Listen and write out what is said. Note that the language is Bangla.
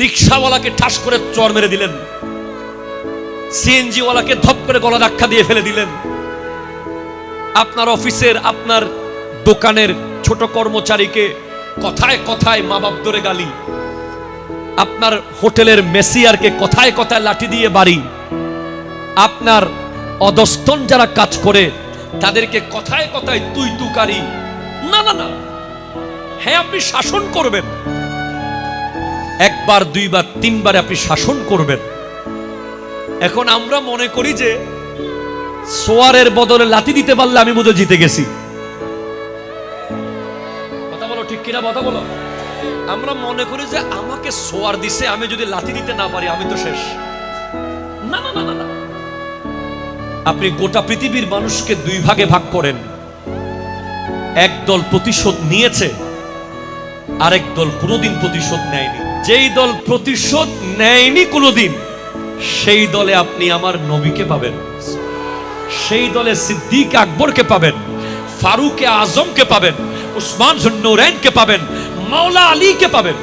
রিক্সাওয়ালাকে ঠাস করে চড় মেরে দিলেন, সিএনজি ওয়ালাকে ধপ করে গলা ধাক্কা দিয়ে ফেলে দিলেন, আপনার অফিসের আপনার দোকানের ছোট কর্মচারীকে কথায় কথায় মা বাপ ধরে গালি, আপনার হোটেলের মেসিয়ারকে কথায় কথায় লাঠি দিয়ে বাড়ি, আপনার অধস্তন যারা কাজ করে তাদেরকে কথায় কথায় তুই তুকারি। না না না, হ্যাঁ আপনি শাসন করবেন, একবার দুইবার তিনবার আপনি শাসন করবেন। এখন আমরা মনে করি যে সোয়ারের বদলে লাথি দিতে পারলে আমি বোধহয় জিতে গেছি। কথা বলো ঠিক কিনা, কথা বলো। আমরা মনে করি যে আমাকে সোয়ার দিছে, আমি যদি লাথি দিতে না পারি আমি তো শেষ। না না না না, আপনি গোটা পৃথিবীর মানুষকে দুই ভাগে ভাগ করেন, এক দল প্রতিশোধ নিয়েছে, আরেক দল কোনোদিন প্রতিশোধ নেয়নি। যেই দল প্রতিশোধ নেয়নি কোনোদিন, সেই দলে আপনি আমার নবীকে পাবেন, সেই দলে সিদ্দিক আকবরকে পাবেন, ফারুক আজমকে পাবেন, উসমান জুন্নুরাইনকে পাবেন, মাওলা আলীকে পাবেন।